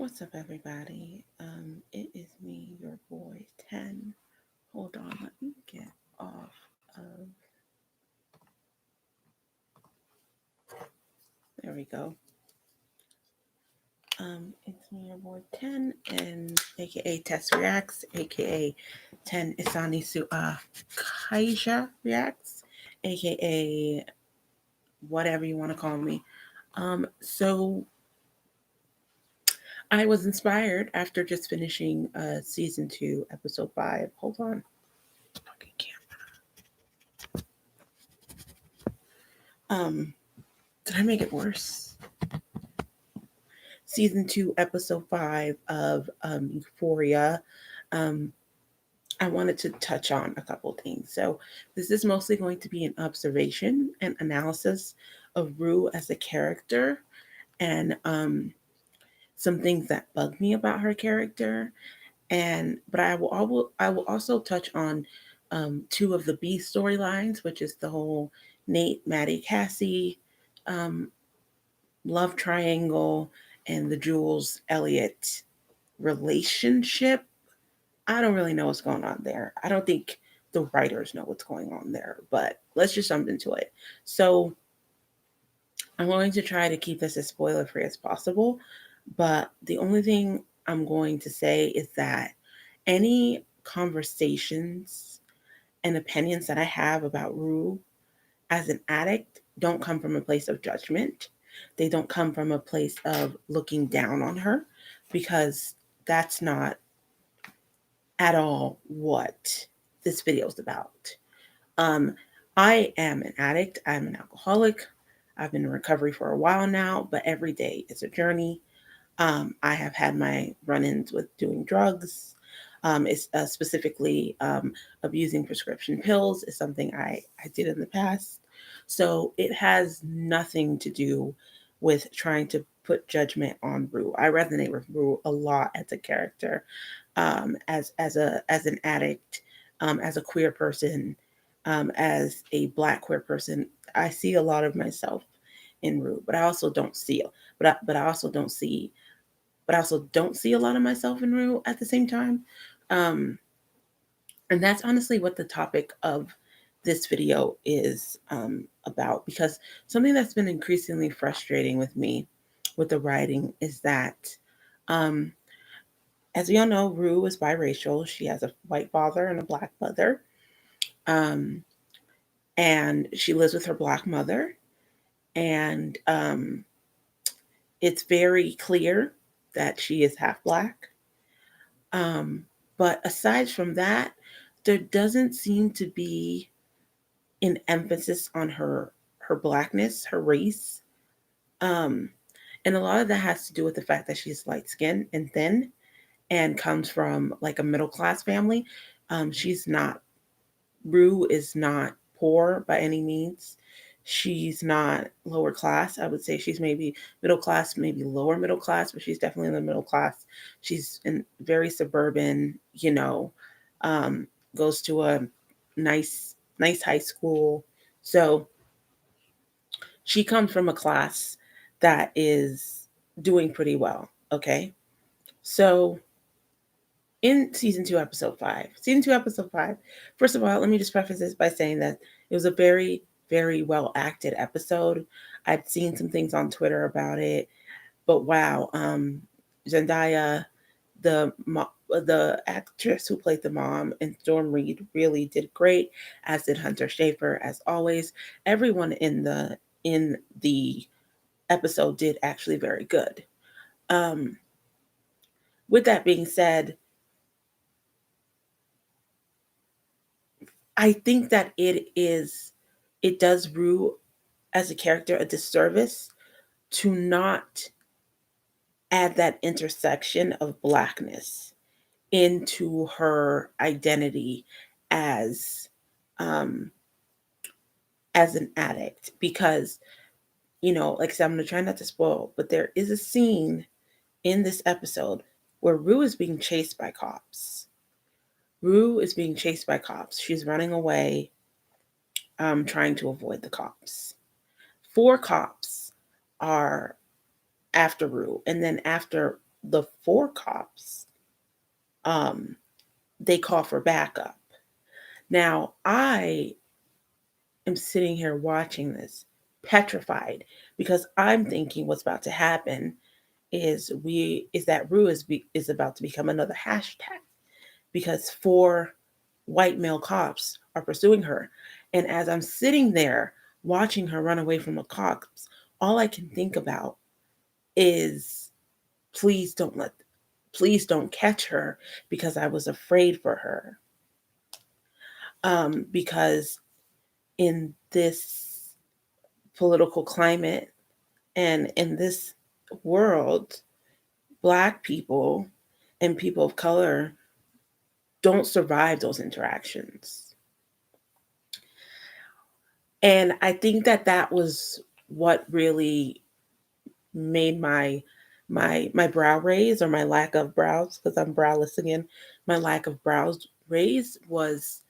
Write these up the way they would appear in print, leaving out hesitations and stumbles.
What's up, everybody? It is me, your boy 10. Hold on, let me get off of. There we go. It's me, your boy 10, and aka Tess Reacts, aka 10 Isani Kaija Reacts, aka whatever you want to call me. So I was inspired after just finishing season 2, episode 5. Hold on. Okay, did I make it worse? Season 2, episode 5 of Euphoria. Um, I wanted to touch on a couple things. So, this is mostly going to be an observation and analysis of Rue as a character and some things that bug me about her character. But I will also touch on two of the B storylines, which is the whole Nate, Maddy, Cassie um, love triangle and the Jules Elliot relationship. I don't really know what's going on there. I don't think the writers know what's going on there, but let's just jump into it. So I'm going to try to keep this as spoiler free as possible, but the only thing I'm going to say is that any conversations and opinions that I have about Rue as an addict don't come from a place of judgment. They don't come from a place of looking down on her because that's not at all what this video is about. Um, I am an addict, I'm an alcoholic. I've been in recovery for a while now, but every day is a journey. I have had my run ins with doing drugs. It's specifically abusing prescription pills is something I did in the past. So it has nothing to do with trying to put judgment on Rue. I resonate with Rue a lot as a character, as an addict, as a queer person, as a Black queer person. I see a lot of myself in Rue, but I also don't see but I also don't see a lot of myself in Rue at the same time. Um, and that's honestly what the topic of this video is about, because something that's been increasingly frustrating with me with the writing is that, um, as we all know, Rue is biracial. She has a white father and a Black mother. Um, and she lives with her Black mother. And it's very clear that she is half Black. Um, but aside from that, there doesn't seem to be an emphasis on her Blackness, her race. Um, and a lot of that has to do with the fact that she's light skinned and thin and comes from like a middle class family. She's not Rue is not poor by any means. She's not lower class. I would say she's maybe middle class, maybe lower middle class, but she's definitely in the middle class. She's in very suburban, um, goes to a nice high school. So she comes from a class that is doing pretty well. Okay. So in season 2, episode 5, first of all, let me just preface this by saying that it was a very, very well acted episode. I'd seen some things on Twitter about it, but wow, Zendaya, the actress who played the mom, and Storm Reed really did great, as did Hunter Schafer, as always. Everyone in the episode did actually very good. Um, with that being said, I think that it does Rue as a character a disservice to not add that intersection of Blackness into her identity as um as an addict, because like I said, I'm gonna try not to spoil, but there is a scene in this episode where Rue is being chased by cops. Rue is being chased by cops. She's running away, trying to avoid the cops. 4 cops are after Rue, and then after the four cops, um, they call for backup. Now, I am sitting here watching this, petrified, because I'm thinking what's about to happen is that Rue is about to become another hashtag because four white male cops are pursuing her. And as I'm sitting there watching her run away from the cops, all I can think about is please don't let please don't catch her, because I was afraid for her. Because in this political climate and in this world, Black people and people of color don't survive those interactions. And I think that that was what really made my brow raise, or my lack of brows, because I'm browless again. My lack of brows raised was,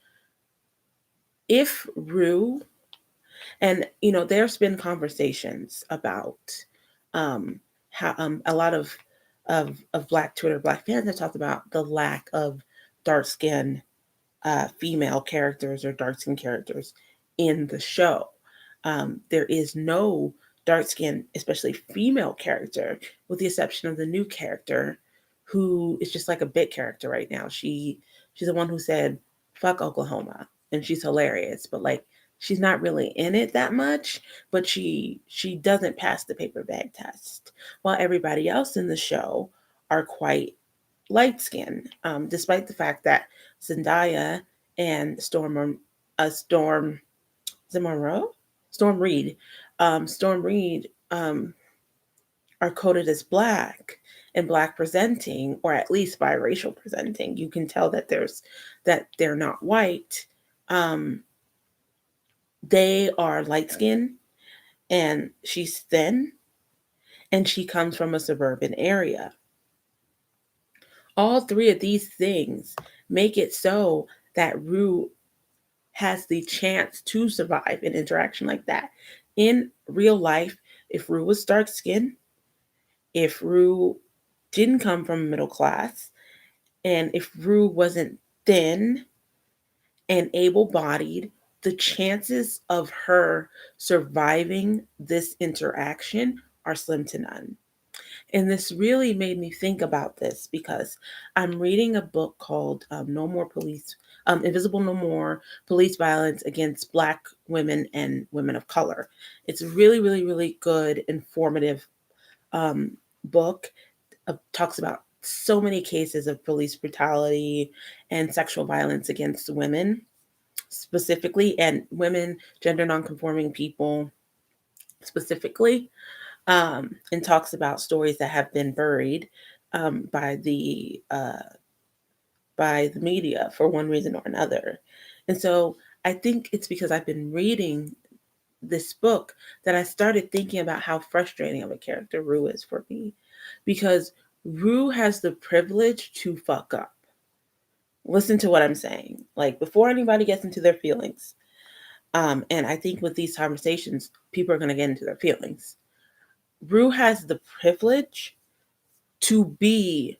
if Rue, and there's been conversations about how a lot of Black Twitter, Black fans have talked about the lack of dark skin female characters or dark skinned characters in the show. There is no dark skinned, especially female character, with the exception of the new character, who is just like a bit character right now. She's the one who said "fuck Oklahoma," and she's hilarious, but like she's not really in it that much. But she doesn't pass the paper bag test, while everybody else in the show are quite light skin, despite the fact that Zendaya and Storm, is it Monroe? Storm Reed, Storm Reed are coded as Black and Black presenting, or at least biracial presenting. You can tell that they're not white. Um, they are light skin, and she's thin, and she comes from a suburban area. All three of these things make it so that Rue has the chance to survive an interaction like that. In real life, if Rue was dark skinned, if Rue didn't come from middle class, and if Rue wasn't thin and able bodied, the chances of her surviving this interaction are slim to none. And this really made me think about this because I'm reading a book called Invisible No More Police Violence Against Black Women and Women of Color. It's a really, really, really good, informative book. Talks about so many cases of police brutality and sexual violence against women, specifically, and women, gender nonconforming people specifically, and talks about stories that have been buried um, by the uh, by the media for one reason or another. And so I think it's because I've been reading this book that I started thinking about how frustrating of a character Rue is for me, because Rue has the privilege to fuck up. Listen to what I'm saying, like before anybody gets into their feelings. And I think with these conversations, people are going to get into their feelings. Rue has the privilege to be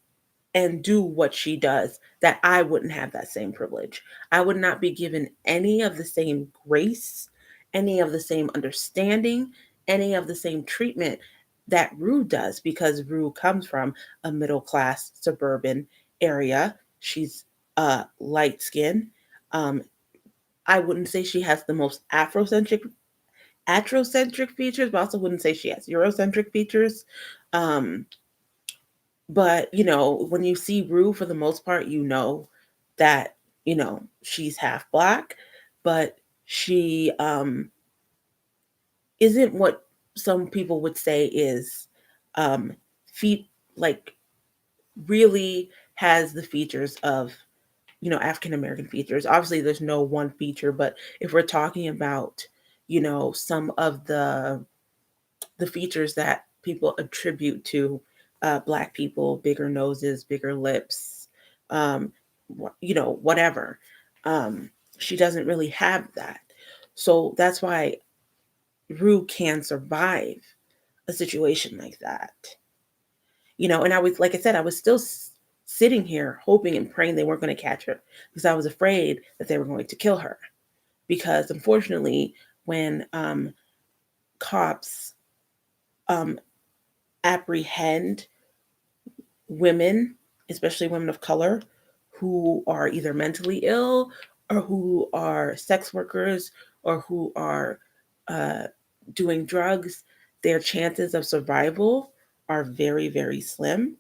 and do what she does that I wouldn't have that same privilege. I would not be given any of the same grace, any of the same understanding, any of the same treatment that Rue does, because Rue comes from a middle class suburban area. She's light skinned. Um, I wouldn't say she has the most Afrocentric features, but I also wouldn't say she has Eurocentric features. Um, but when you see Rue, for the most part, that she's half Black, but she isn't what some people would say is um, feet like really has the features of African American features. Obviously, there's no one feature, but if we're talking about some of the features that people attribute to Black people, bigger noses, bigger lips, um, whatever. Um, she doesn't really have that. So that's why Rue can survive a situation like that. And I was, like I said, I was still sitting here hoping and praying they weren't going to catch her, because I was afraid that they were going to kill her. Because unfortunately, when cops apprehend women, especially women of color, who are either mentally ill or who are sex workers or who are uh, doing drugs, their chances of survival are very, very slim.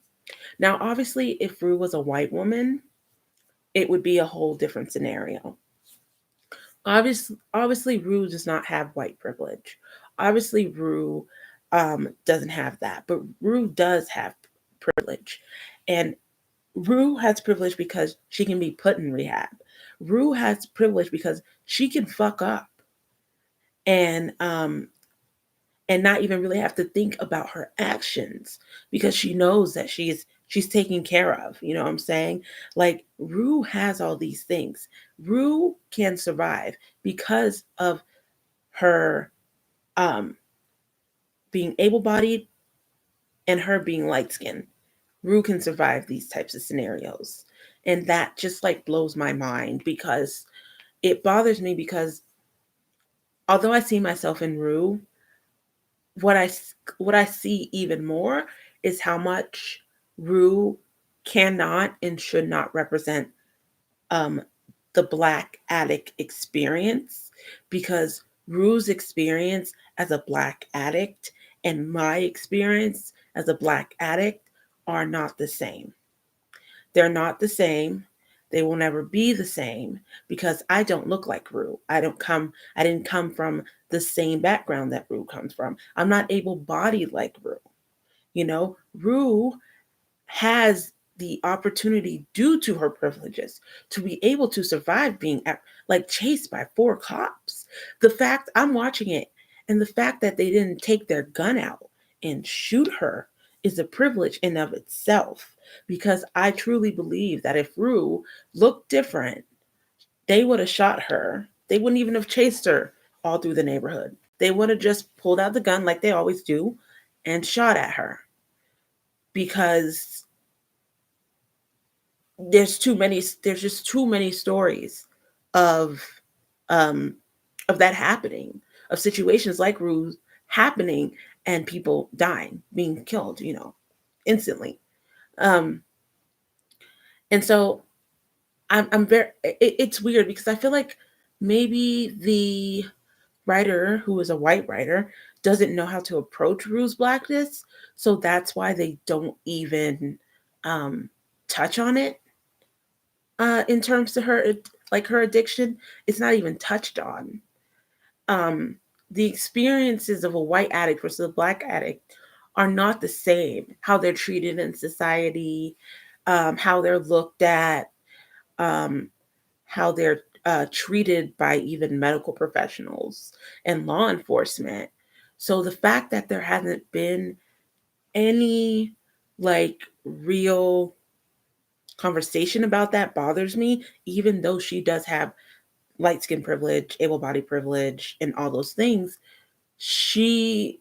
Now, obviously, if Rue was a white woman, it would be a whole different scenario. Obviously, Rue does not have white privilege. Obviously, Rue doesn't have that, but Rue does have privilege, and Rue has privilege because she can be put in rehab. Rue has privilege because she can fuck up and not even really have to think about her actions, because she knows that she's taken care of. You know what I'm saying? Like, Rue has all these things. Rue can survive because of her um being able-bodied and her being light-skinned. Rue can survive these types of scenarios. And that just like blows my mind, because it bothers me, because although I see myself in Rue, what I what I see even more is how much Rue cannot and should not represent um, the Black addict experience, because Rue's experience as a Black addict and my experience as a Black addict are not the same. They're not the same. They will never be the same, because I don't look like Rue. I didn't come from the same background that Rue comes from. I'm not able-bodied like Rue. Rue has the opportunity, due to her privileges, to be able to survive being like chased by 4 cops. The fact I'm watching it, and the fact that they didn't take their gun out and shoot her, is a privilege in of itself, because I truly believe that if Rue looked different, they would have shot her. They wouldn't even have chased her all through the neighborhood. They would have just pulled out the gun like they always do and shot at her, because there's just too many stories of um of that happening, of situations like Ruse happening, and people dying, being killed, instantly. um and so I'm very, it's weird, because I feel like maybe the writer, who is a white writer, doesn't know how to approach Rues Blackness, so that's why they don't even um touch on it. In terms to her, like her addiction, it's not even touched on. Um, the experiences of a white addict versus a Black addict are not the same. How they're treated in society, how they're looked at, um, how they're treated by even medical professionals and law enforcement. So the fact that there hasn't been any like real conversation about that bothers me, even though she does have light skin privilege, able body privilege, and all those things. She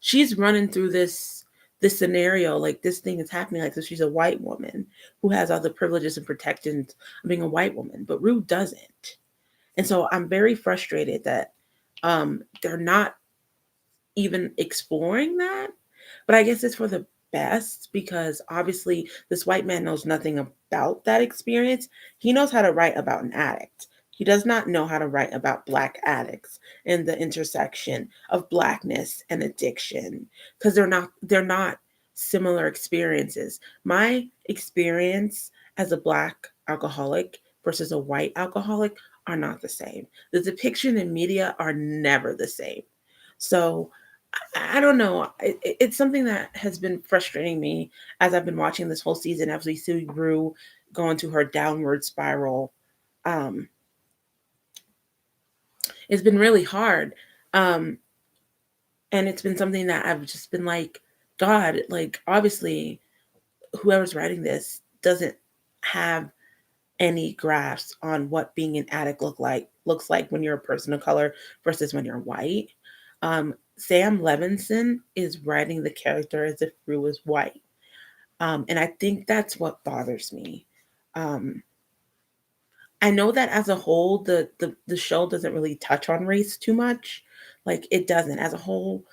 she's running through this scenario, like this thing is happening like this. She's a white woman who has all the privileges and protections of being a white woman, but Rue doesn't. And so I'm very frustrated that they're not even exploring that. But I guess it's for the best, because obviously this white man knows nothing about that experience. He knows how to write about an addict. He does not know how to write about Black addicts and the intersection of Blackness and addiction, because they're not similar experiences. My experience as a Black alcoholic versus a white alcoholic are not the same. The depiction in media are never the same. So I don't know. It's something that has been frustrating me as I've been watching this whole season, as we see Rue go into her downward spiral. Um, it's been really hard. Um, and it's been something that I've just been like, God, like, obviously, whoever's writing this doesn't have any grasp on what being an addict looks like when you're a person of color versus when you're white. Sam Levinson is writing the character as if Rue is white. And I think that's what bothers me. Um, I know that as a whole, the show doesn't really touch on race too much. Like it doesn't as a whole,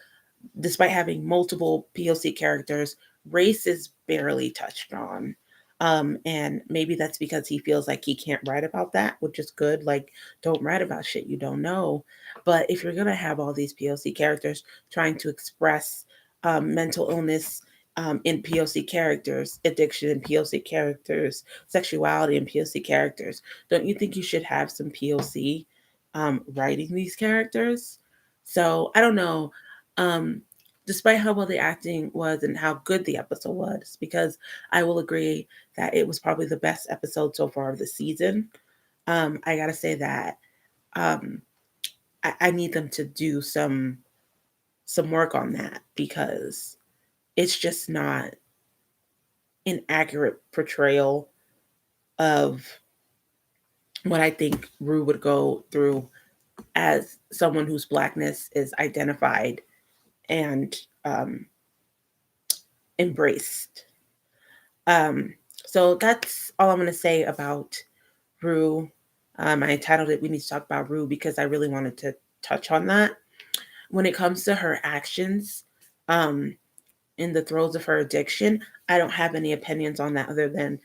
despite having multiple POC characters, race is barely touched on. And maybe that's because he feels like he can't write about that, which is good. Like, don't write about shit you don't know. But if you're gonna have all these POC characters trying to express mental illness in POC characters, addiction in POC characters, sexuality in POC characters, don't you think you should have some POC writing these characters? So I don't know. Um, Despite how well the acting was and how good the episode was, because I will agree that it was probably the best episode so far of the season. I gotta say that um, I need them to do some work on that because it's just not an accurate portrayal of what I think Rue would go through as someone whose blackness is identified and embraced. Um, so that's all I'm going to say about Rue. I entitled it "We Need to Talk About Rue" because I really wanted to touch on that. When it comes to her actions um, in the throes of her addiction, I don't have any opinions on that other than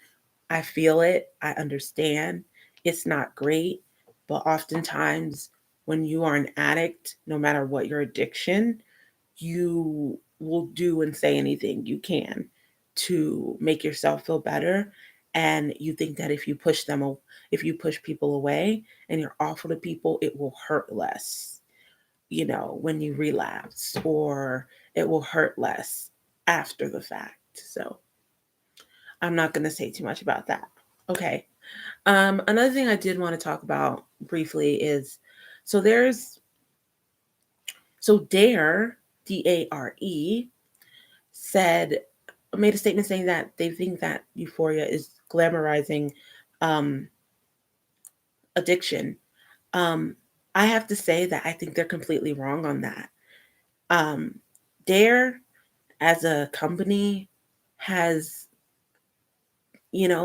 I feel it, I understand. It's not great, but oftentimes when you are an addict, no matter what your addiction, you will do and say anything you can to make yourself feel better. And you think that if you push people away and you're awful to people, it will hurt less, when you relapse, or it will hurt less after the fact. So I'm not going to say too much about that. Okay. Another thing I did want to talk about briefly is so there's so Dare, Dare, said made a statement saying that they think that Euphoria is glamorizing um, addiction. Um, I have to say that I think they're completely wrong on that. Um, Dare, as a company, has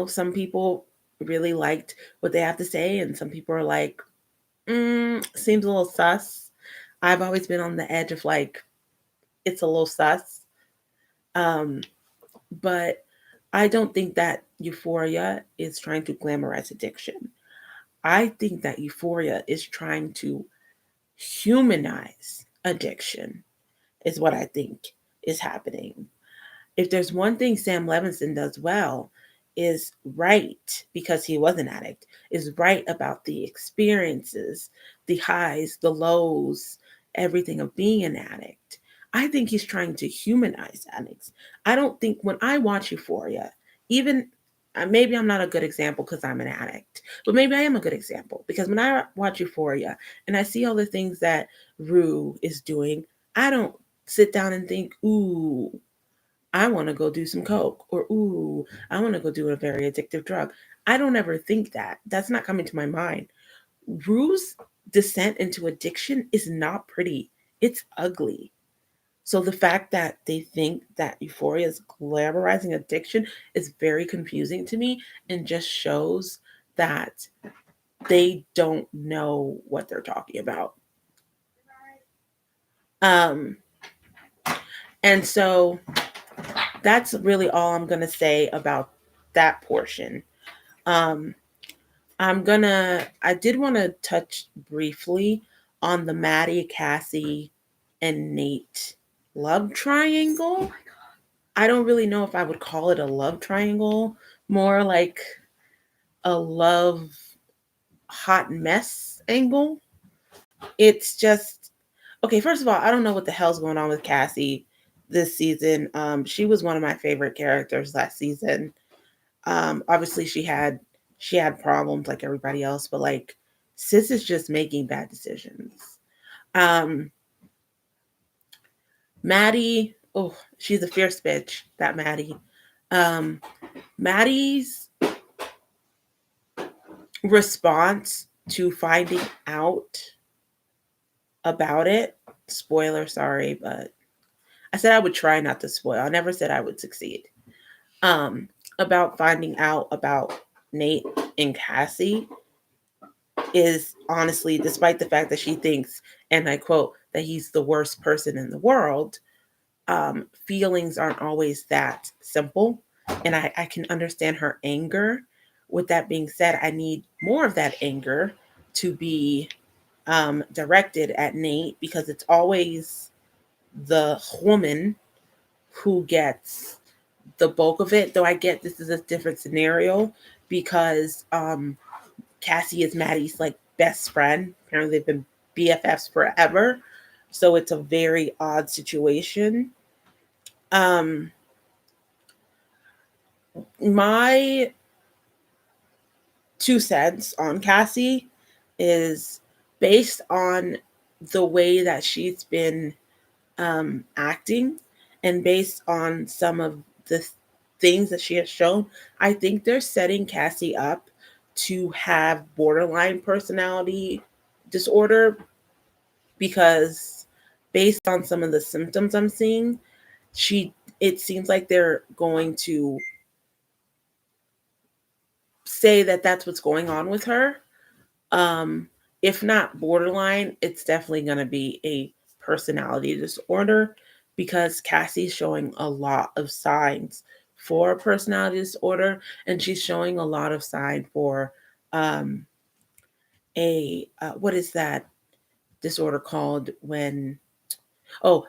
some people really liked what they have to say, and some people are like, seems a little sus. I've always been on the edge of like, it's a little sus. Um, but I don't think that Euphoria is trying to glamorize addiction. I think that Euphoria is trying to humanize addiction, is what I think is happening. If there's one thing Sam Levinson does well, is write, because he was an addict, is write about the experiences, the highs, the lows, everything of being an addict. I think he's trying to humanize addicts. I don't think when I watch Euphoria, even maybe I'm not a good example because I'm an addict, but maybe I am a good example because when I watch Euphoria and I see all the things that Rue is doing, I don't sit down and think, ooh, I want to go do some coke, or ooh, I want to go do a very addictive drug. I don't ever think that. That's not coming to my mind. Rue's descent into addiction is not pretty. It's ugly. So the fact that they think that Euphoria is glamorizing addiction is very confusing to me and just shows that they don't know what they're talking about. Um, and so that's really all I'm going to say about that portion. Um, I did want to touch briefly on the Maddy, Cassie, and Nate love triangle. I don't really know if I would call it a love triangle, more like a love hot mess angle. It's just, okay, first of all, I don't know what the hell's going on with Cassie this season. She was one of my favorite characters last season. Obviously she had problems like everybody else, but like sis is just making bad decisions. Um, Maddy, oh, she's a fierce bitch, that Maddy. Um, Maddy's response to finding out about it, spoiler, sorry, but I said I would try not to spoil. I never said I would succeed. um, about finding out about Nate and Cassie is honestly, despite the fact that she thinks, and I quote, that he's the worst person in the world, feelings aren't always that simple. And I can understand her anger. With that being said, I need more of that anger to be directed at Nate, because it's always the woman who gets the bulk of it. Though I get this is a different scenario because Cassie is Maddy's like best friend. Apparently, they've been BFFs forever, so it's a very odd situation. Um, my 2 cents on Cassie is based on the way that she's been acting and based on some of the things that she has shown. I think they're setting Cassie up to have borderline personality disorder, because based on some of the symptoms I'm seeing, she it seems like they're going to say that that's what's going on with her. Um, if not borderline, it's definitely going to be a personality disorder, because Cassie's showing a lot of signs for personality disorder, and she's showing a lot of sign for um, a what is that disorder called when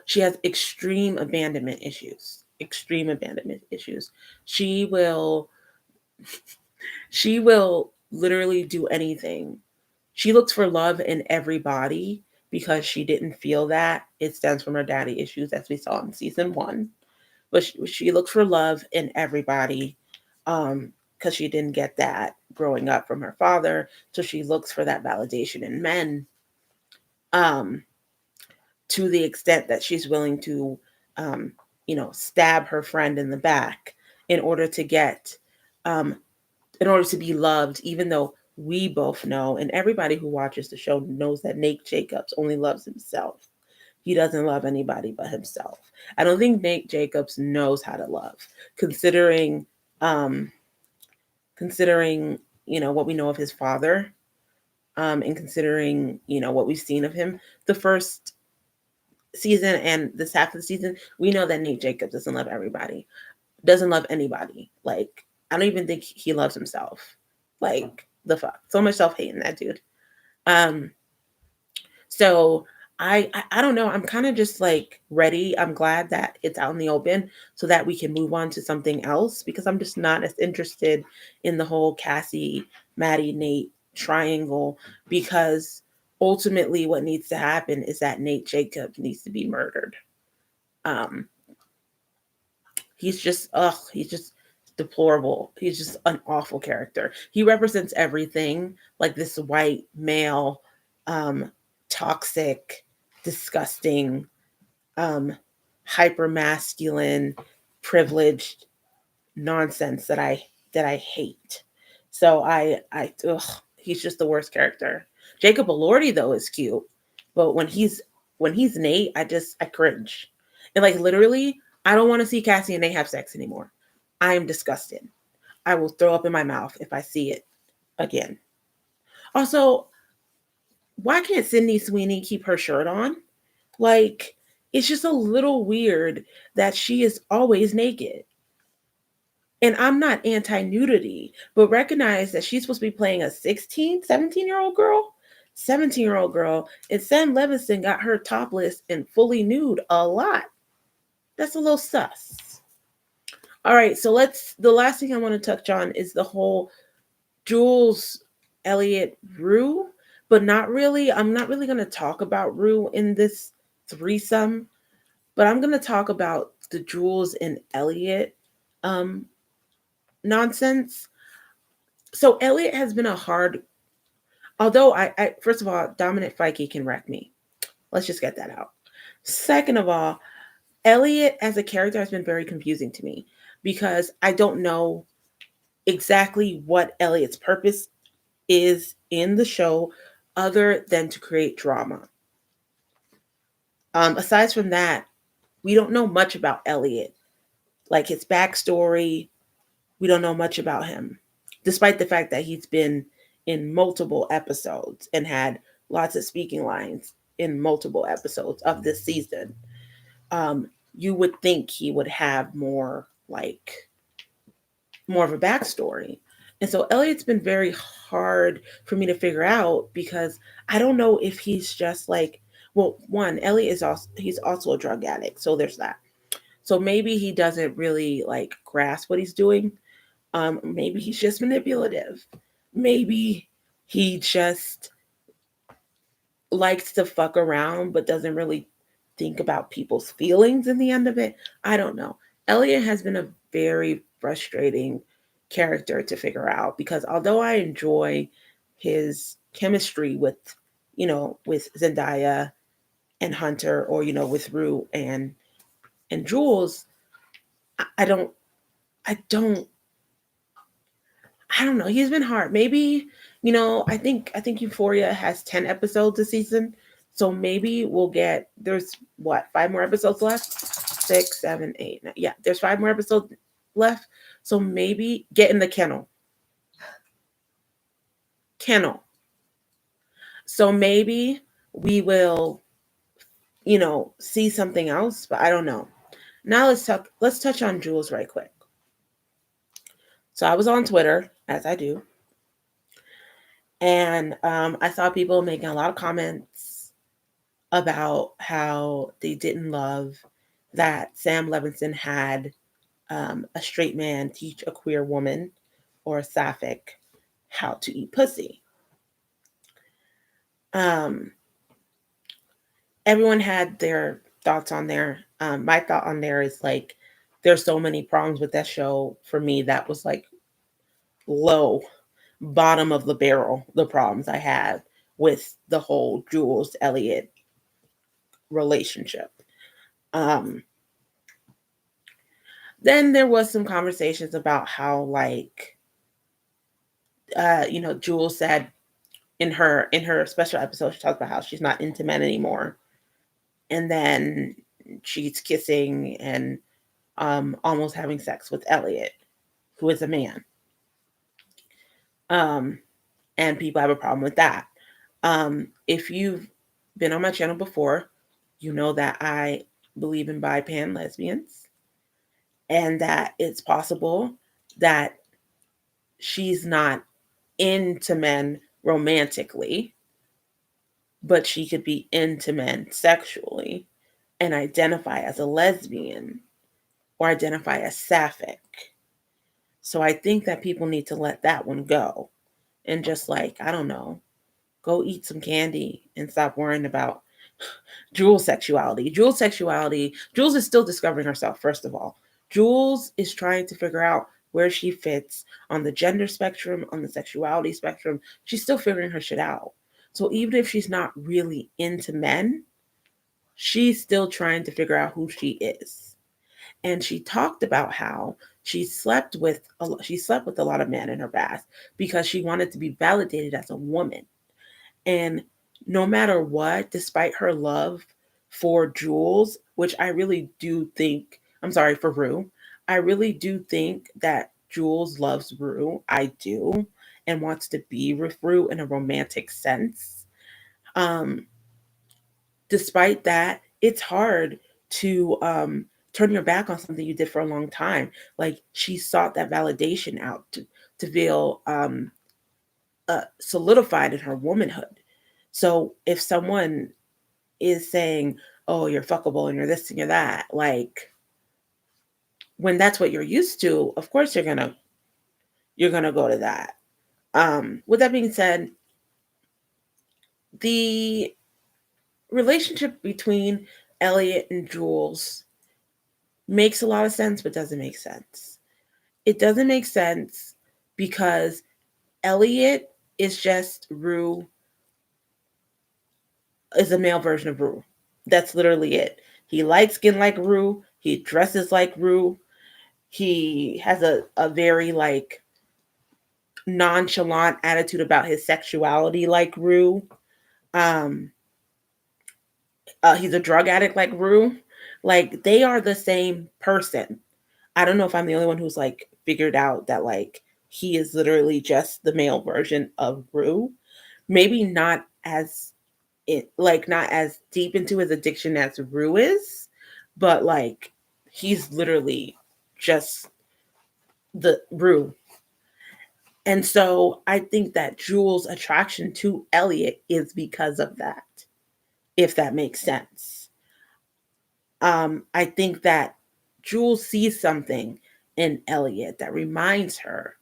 she has extreme abandonment issues. Extreme abandonment issues. She will she will literally do anything. She looks for love in everybody because she didn't feel that. It stems from her daddy issues, as we saw in season 1. But she looks for love in everybody because she didn't get that growing up from her father. So she looks for that validation in men, um, to the extent that she's willing to, um, stab her friend in the back in order to get um, in order to be loved, even though we both know, and everybody who watches the show knows, that Nate Jacobs only loves himself. He doesn't love anybody but himself. I don't think Nate Jacobs knows how to love, considering um, considering what we know of his father, and considering what we've seen of him the first season and this half of the season. We know that Nate Jacobs doesn't love everybody, doesn't love anybody. Like, I don't even think he loves himself. Like, the fuck, so much self hate in that dude. Um, so I don't know. I'm kind of just like ready. I'm glad that it's out in the open so that we can move on to something else, because I'm just not as interested in the whole Cassie, Maddy, Nate triangle, because ultimately what needs to happen is that Nate Jacobs needs to be murdered. Um, he's just deplorable. He's just an awful character. He represents everything, like this white male, um toxic, disgusting, um hyper masculine, privileged nonsense that I hate. So he's just the worst character. Jacob Elordi though is cute, but when he's Nate, I cringe. And like literally, I don't want to see Cassie and Nate have sex anymore. I am disgusted. I will throw up in my mouth if I see it again. Also, why can't Sydney Sweeney keep her shirt on? Like, it's just a little weird that she is always naked. And I'm not anti nudity, but recognize that she's supposed to be playing a 16, 17-year-old girl. 17-year-old girl, and Sam Levinson got her topless and fully nude a lot. That's a little sus. All right, so the last thing I want to touch on is the whole Jules, Elliot, Rue, but not really. I'm not really going to talk about Rue in this threesome, but I'm going to talk about the Jules and Elliot um, nonsense. So Elliot has been a hard, although I first of all, Dominic Fike can wreck me. Let's just get that out. Second of all, Elliot as a character has been very confusing to me, because I don't know exactly what Elliot's purpose is in the show other than to create drama. Aside from that, we don't know much about Elliot, like his backstory, We don't know much about him, despite the fact that he's been in multiple episodes and had lots of speaking lines in multiple episodes of this season. You would think he would have more of a backstory. And so Elliot's been very hard for me to figure out because I don't know if he's just like, well, one, Elliot is also he's also a drug addict, so there's that. So maybe he doesn't really like grasp what he's doing. Maybe he's just manipulative. Maybe he just likes to fuck around but doesn't really think about people's feelings in the end of it. I don't know. Elliot has been a very frustrating character to figure out because although I enjoy his chemistry with Zendaya and Hunter, or with Rue and Jules, I don't I don't I don't know. He's been hard. Maybe, I think Euphoria has 10 episodes a season. So maybe we'll get there's what, 5 more episodes left? Six, seven, eight. Nine. Yeah, there's 5 more episodes left. So maybe get in the kennel. Kennel. So maybe we will, see something else, but I don't know. Now let's touch on Jules right quick. So I was on Twitter, as I do, and I saw people making a lot of comments about how they didn't love that Sam Levinson had a straight man teach a queer woman or a sapphic how to eat pussy. Um, Everyone had their thoughts on there. My thought on there is like, there's so many problems with that show. For me, that was like low, bottom of the barrel, the problems I have with the whole Jules Elliot relationship. Um, then there was some conversations about how like Jules said in her special episode, she talked about how she's not into men anymore, and then she's kissing and almost having sex with Elliot, who is a man. um and people have a problem with that. If you've been on my channel before, you know that I believe in bi pan lesbians, and that it's possible that she's not into men romantically, but she could be into men sexually and identify as a lesbian or identify as sapphic. So I think that people need to let that one go and just like, I don't know, go eat some candy and stop worrying about Jules' sexuality. Jules is still discovering herself, first of all. Jules is trying to figure out where she fits on the gender spectrum, on the sexuality spectrum. She's still figuring her shit out. So even if she's not really into men, she's still trying to figure out who she is. And she talked about how she slept with a lot of men in her past because she wanted to be validated as a woman. And no matter what, despite her love for Jules, which I really do think, I'm sorry, for Rue, I really do think that Jules loves Rue. I do, and wants to be with Rue in a romantic sense. Um, Despite that, it's hard to turn your back on something you did for a long time. Like she sought that validation out to feel solidified in her womanhood. So if someone is saying, "Oh, you're fuckable and you're this and you're that," like when that's what you're used to, of course you're gonna go to that. With that being said, the relationship between Elliot and Jules makes a lot of sense, but doesn't make sense. It doesn't make sense because Elliot is just Rue, is a male version of Rue. That's literally it. He light skin like Rue. He dresses like Rue. He has a very like nonchalant attitude about his sexuality like Rue. Um, he's a drug addict like Rue. Like they are the same person. I don't know if I'm the only one who's like figured out that like he is literally just the male version of Rue. Maybe not as not as deep into his addiction as Rue is, but like he's literally just the Rue. And so I think that Jules' attraction to Elliot is because of that, if that makes sense. I think that Jules sees something in Elliot that reminds her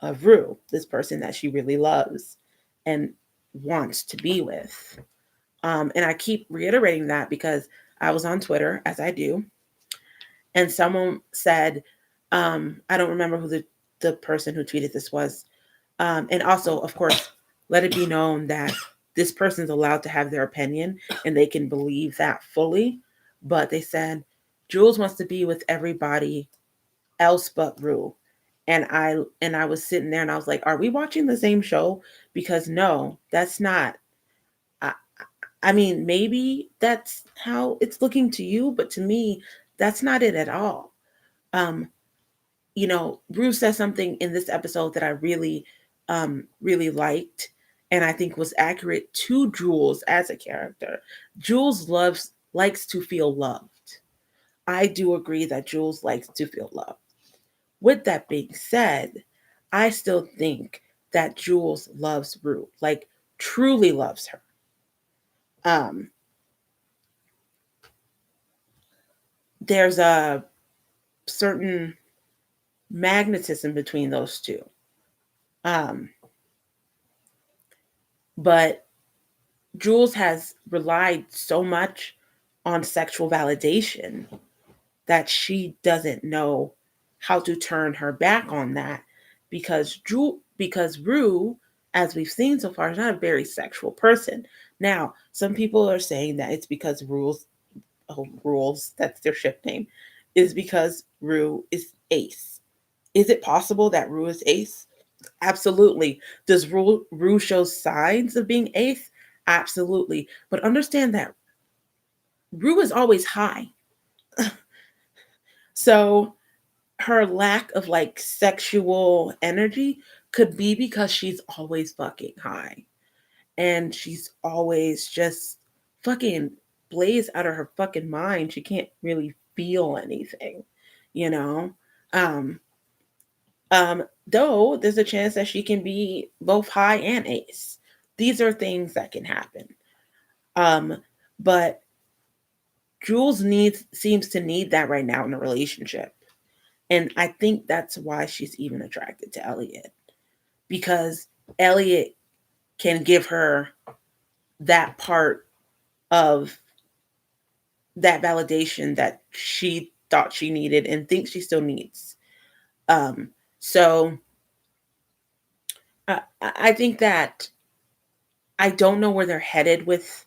of Rue, this person that she really loves and wants to be with. And I keep reiterating that because I was on Twitter, as I do, and someone said, I don't remember who the person who tweeted this was. And also, of course, let it be known that this person's allowed to have their opinion and they can believe that fully. But they said, Jules wants to be with everybody else but Rue. And I was sitting there and I was like, are we watching the same show? Because no, that's not. I, I mean, maybe that's how it's looking to you, but to me, that's not it at all. Um, Bruce says something in this episode that I really liked, and I think was accurate to Jules as a character. Jules likes to feel loved. I do agree that Jules likes to feel loved. With that being said, I still think that Jules loves Rue, like truly loves her. Um, there's a certain magnetism between those two. Um, but Jules has relied so much on sexual validation that she doesn't know how to turn her back on that because Rue, as we've seen so far, is not a very sexual person. Now, some people are saying that it's because Rules, that's their ship name, is because Rue is ace. Is it possible that Rue is ace? Absolutely. Does Rue show signs of being ace? Absolutely. But understand that Rue is always high. So her lack of like sexual energy could be because she's always fucking high. And she's always just fucking blazed out of her fucking mind. She can't really feel anything, you know? Um, though there's a chance that she can be both high and ace. These are things that can happen. Um, but Jules seems to need that right now in a relationship. And I think that's why she's even attracted to Elliot. Because Elliot can give her that part of that validation that she thought she needed and thinks she still needs. Um, so I think that I don't know where they're headed with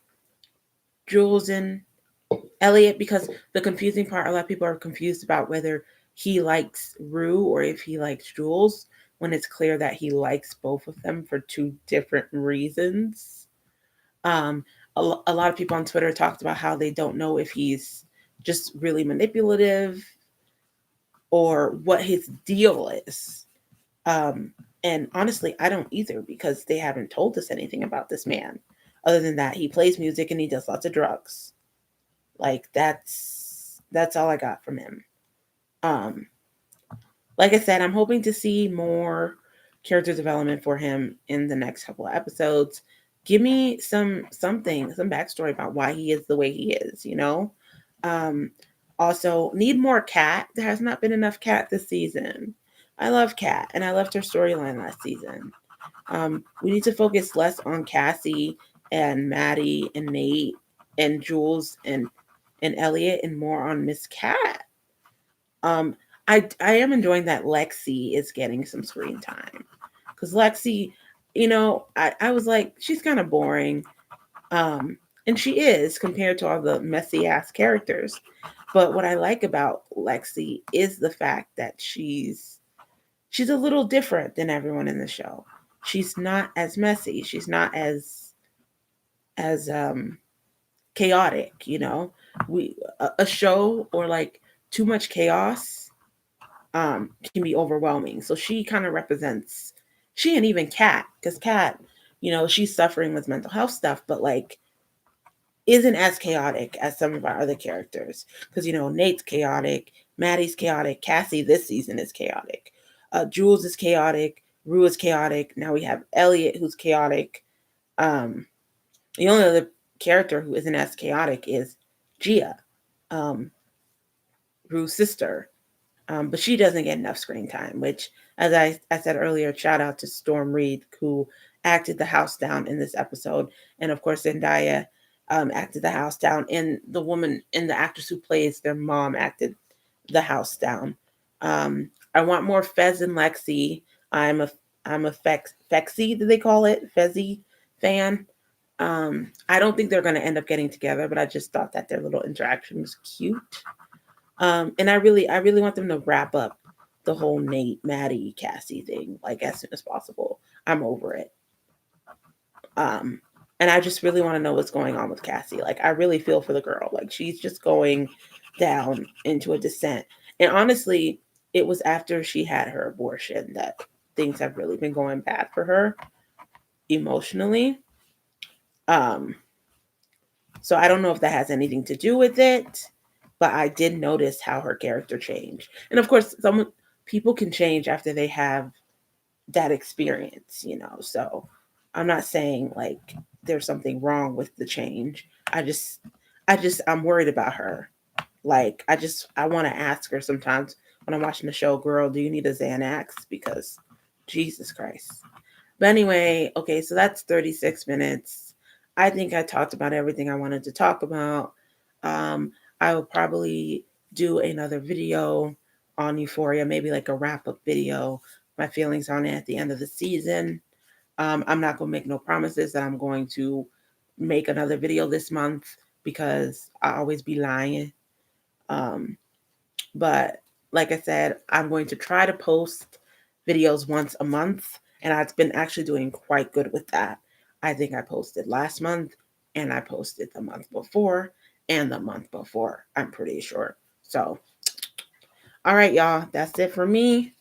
Jules and Elliot because the confusing part, a lot of people are confused about whether he likes Rue or if he likes Jules when it's clear that he likes both of them for two different reasons. Um, a lot of people on Twitter talked about how they don't know if he's just really manipulative or what his deal is. Um, and honestly, I don't either because they haven't told us anything about this man other than that he plays music and he does lots of drugs. Like that's all I got from him. Um, like I said, I'm hoping to see more character development for him in the next couple of episodes. Give me some backstory about why he is the way he is, you know? Um, also, need more Cat. There has not been enough Cat this season. I love Cat, and I loved her storyline last season. We need to focus less on Cassie and Maddy and Nate and Jules and Elliot and more on Miss Cat. Um, I am enjoying that Lexi is getting some screen time because Lexi, I was like she's kind of boring, and she is compared to all the messy ass characters. But what I like about Lexi is the fact that she's a little different than everyone in the show. She's not as messy. She's not as chaotic. We a show or like too much chaos can be overwhelming. So she kind of represents, she and even Kat, because Kat, she's suffering with mental health stuff, but like isn't as chaotic as some of our other characters. Because Nate's chaotic, Maddy's chaotic, Cassie this season is chaotic, Jules is chaotic, Rue is chaotic. Now we have Ellio who's chaotic. The only other character who isn't as chaotic is Gia, um, Rue's sister. But she doesn't get enough screen time, which, as I said earlier, shout out to Storm Reed, who acted the house down in this episode. And of course, Zendaya acted the house down. And the woman and the actress who plays their mom acted the house down. I want more Fez and Lexi. I'm a Fexy, do they call it? Fezzy fan. I don't think they're going to end up getting together, but I just thought that their little interaction was cute. And I really want them to wrap up the whole Nate, Maddy, Cassie thing like as soon as possible. I'm over it. Um, and I just really want to know what's going on with Cassie. Like I really feel for the girl. Like she's just going down into a descent. And honestly, it was after she had her abortion that things have really been going bad for her emotionally. Um, so I don't know if that has anything to do with it, but I did notice how her character changed. And of course, some people can change after they have that experience. So I'm not saying like there's something wrong with the change. I'm worried about her. Like I want to ask her sometimes when I'm watching the show, girl, do you need a Xanax? Because Jesus Christ. But anyway, okay, so that's 36 minutes. I think I talked about everything I wanted to talk about. Um, I will probably do another video on Euphoria, maybe like a wrap up video, my feelings on it at the end of the season. I'm not going to make no promises that I'm going to make another video this month because I always be lying. Um, but like I said, I'm going to try to post videos once a month, and I've been actually doing quite good with that. I think I posted last month, and I posted the month before, and the month before, I'm pretty sure. So, all right, y'all, that's it for me.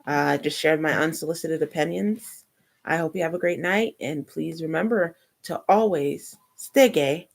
I just shared my unsolicited opinions. I hope you have a great night, and please remember to always stay gay